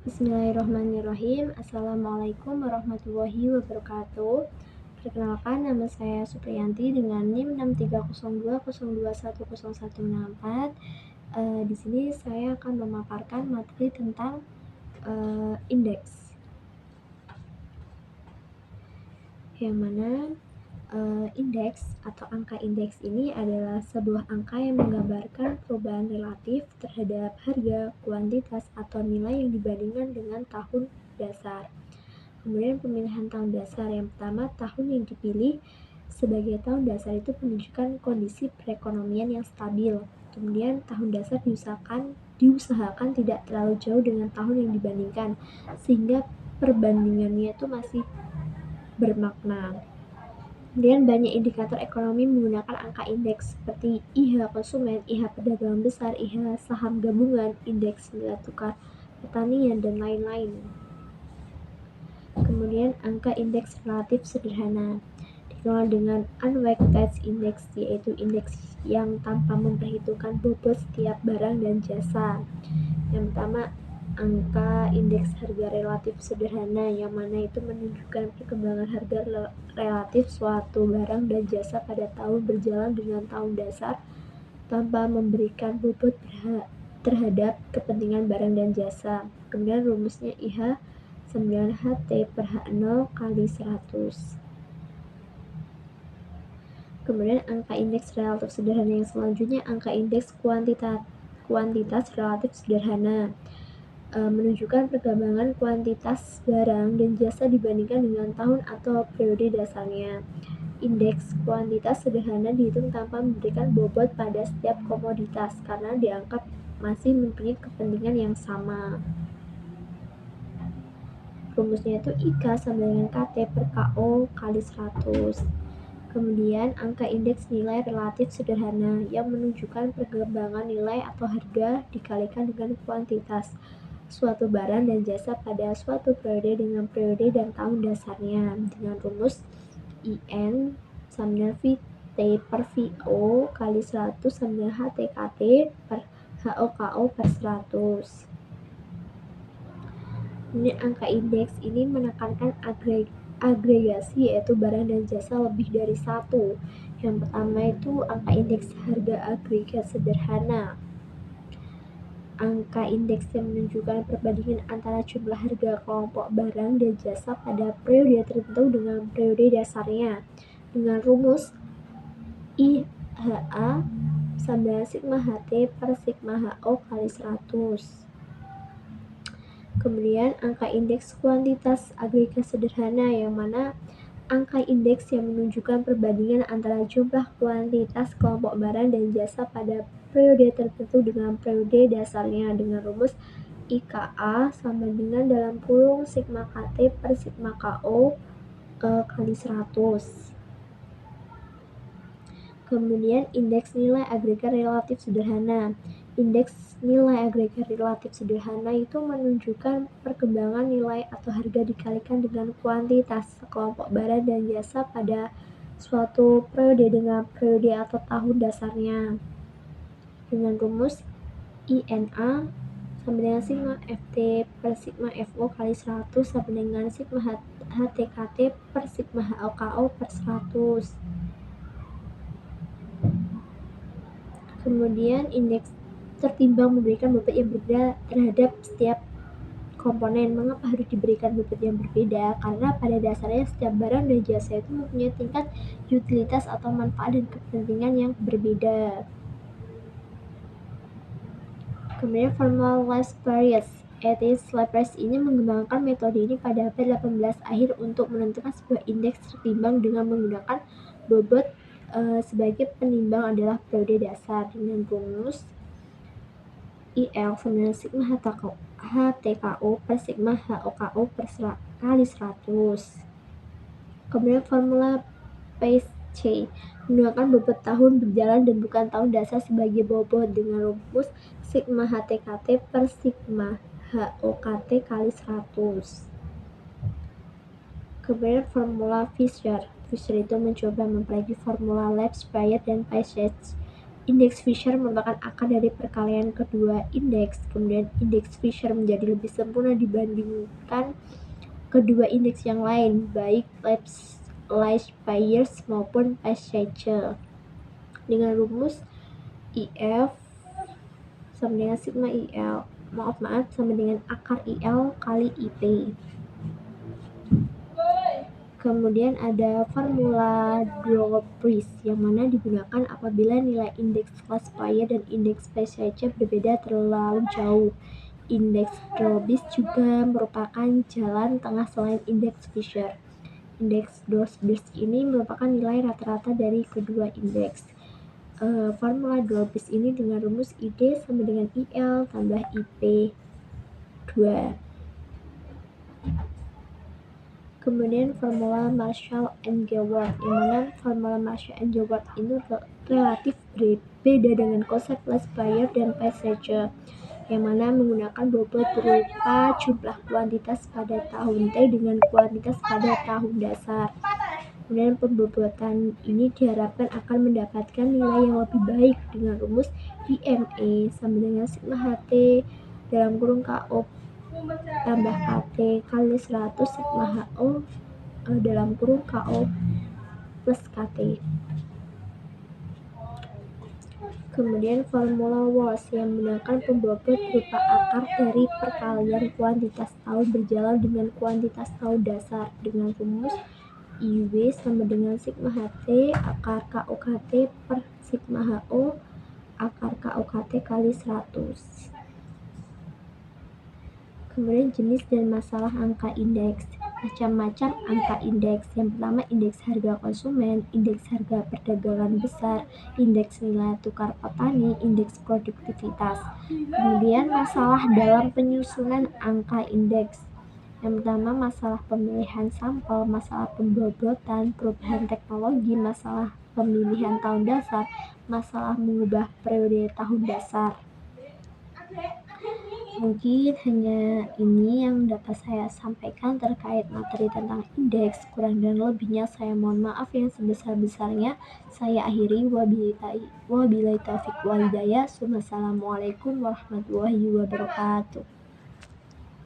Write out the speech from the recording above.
Bismillahirrahmanirrahim. Assalamualaikum warahmatullahi wabarakatuh. Perkenalkan, nama saya Supriyanti dengan NIM 63020210164. Di sini saya akan memaparkan materi tentang indeks. Yang mana indeks atau angka indeks ini adalah sebuah angka yang menggambarkan perubahan relatif terhadap harga, kuantitas, atau nilai yang dibandingkan dengan tahun dasar. Kemudian pemilihan tahun dasar yang pertama, tahun yang dipilih sebagai tahun dasar itu menunjukkan kondisi perekonomian yang stabil. Kemudian tahun dasar diusahakan tidak terlalu jauh dengan tahun yang dibandingkan, sehingga perbandingannya itu masih bermakna. Kemudian banyak indikator ekonomi menggunakan angka indeks seperti IH konsumen, IH perdagangan besar, IH saham gabungan, indeks nilai tukar pertanian, dan lain-lain. Kemudian angka indeks relatif sederhana dikenal dengan unweighted index, yaitu indeks yang tanpa memperhitungkan bobot setiap barang dan jasa. Yang pertama, angka indeks harga relatif sederhana, yang mana itu menunjukkan perkembangan harga relatif suatu barang dan jasa pada tahun berjalan dengan tahun dasar tanpa memberikan bobot terhadap kepentingan barang dan jasa. Kemudian rumusnya IH 9HT per H0 kali 100. Kemudian angka indeks relatif sederhana yang selanjutnya, angka indeks kuantitas relatif sederhana, menunjukkan perkembangan kuantitas barang dan jasa dibandingkan dengan tahun atau periode dasarnya. Indeks kuantitas sederhana dihitung tanpa memberikan bobot pada setiap komoditas karena dianggap masih mempunyai kepentingan yang sama. Rumusnya itu IK sama dengan KT per KO kali 100. Kemudian angka indeks nilai relatif sederhana yang menunjukkan perkembangan nilai atau harga dikalikan dengan kuantitas suatu barang dan jasa pada suatu periode dengan periode dan tahun dasarnya dengan rumus IN sama dengan VT per VO kali 100 sama dengan HTKT per HOKO per 100. Ini angka indeks ini menekankan agregasi, yaitu barang dan jasa lebih dari satu. Yang pertama itu angka indeks harga agregat sederhana. Angka indeks yang menunjukkan perbandingan antara jumlah harga kelompok barang dan jasa pada periode tertentu dengan periode dasarnya dengan rumus IHA sama sigma HT per sigma HO kali 100. Kemudian angka indeks kuantitas agregat sederhana, yang mana angka indeks yang menunjukkan perbandingan antara jumlah kuantitas kelompok barang dan jasa pada periode tertentu dengan periode dasarnya dengan rumus IKA sama dengan dalam kurung sigma KT per sigma KO kali 100. Kemudian indeks nilai agregat relatif sederhana. Indeks nilai agregat relatif sederhana itu menunjukkan perkembangan nilai atau harga dikalikan dengan kuantitas kelompok barang dan jasa pada suatu periode dengan periode atau tahun dasarnya dengan rumus INA sama dengan sigma FT per sigma FO kali 100 sama dengan sigma HTKT per sigma HOKO per 100. Kemudian indeks tertimbang memberikan bobot yang berbeda terhadap setiap komponen. Mengapa harus diberikan bobot yang berbeda? Karena pada dasarnya setiap barang dan jasa itu mempunyai tingkat utilitas atau manfaat dan kepentingan yang berbeda. Kemudian formula Laplace ini mengembangkan metode ini pada abad 18 akhir untuk menentukan sebuah indeks tertimbang dengan menggunakan bobot sebagai penimbang adalah periode dasar dengan rumus IL sama dengan sigma HTKO per sigma HOKO per kali 100. Kemudian formula PSC menggunakan bobot tahun berjalan dan bukan tahun dasar sebagai bobot dengan rumus sigma HTKT per sigma HOKT kali 100. Kemudian formula Fisher itu mencoba mempelajari formula Laplace dan PSC Indeks Fisher merupakan akar dari perkalian kedua indeks. Kemudian indeks Fisher menjadi lebih sempurna dibandingkan kedua indeks yang lain, baik Leibniz maupun Peschel. Dengan rumus IF sama dengan sigma IL, sama dengan akar IL kali IP. Kemudian ada formula Dробis yang mana digunakan apabila nilai indeks classifier dan indeks Peschel berbeda terlalu jauh. Indeks Dробis juga merupakan jalan tengah selain indeks Fisher. Indeks Dробis ini merupakan nilai rata-rata dari kedua indeks. Formula Dробis ini dengan rumus ID sama dengan IL tambah IP 2. Kemudian formula Marshall-Englewood, yang mana formula Marshall-Englewood itu relatif berbeda dengan konsep classifier dan Peschel, yang mana menggunakan bobot berupa jumlah kuantitas pada tahun T dengan kuantitas pada tahun dasar. Kemudian pembobotan ini diharapkan akan mendapatkan nilai yang lebih baik dengan rumus VME sama dengan sigma HT dalam kurung KO tambah KT kali 100 sigma HO dalam kurung KO plus KT. Kemudian formula Walsh yang menggunakan pembobot berupa akar dari perkalian kuantitas tahun berjalan dengan kuantitas tahun dasar dengan rumus IW sama dengan sigma HT akar KOKT per sigma HO akar KOKT kali 100. Kemudian jenis dan masalah angka indeks. Macam-macam angka indeks. Yang pertama indeks harga konsumen, indeks harga perdagangan besar, indeks nilai tukar petani, indeks produktivitas. Kemudian masalah dalam penyusunan angka indeks. Yang pertama masalah pemilihan sampel, masalah pembobotan, perubahan teknologi, masalah pemilihan tahun dasar, masalah mengubah periode tahun dasar. Mungkin hanya ini yang dapat saya sampaikan terkait materi tentang indeks. Kurang dan lebihnya saya mohon maaf yang sebesar-besarnya. Saya akhiri wabillahi taufiq wal hidayah. Wassalamualaikum warahmatullahi wabarakatuh.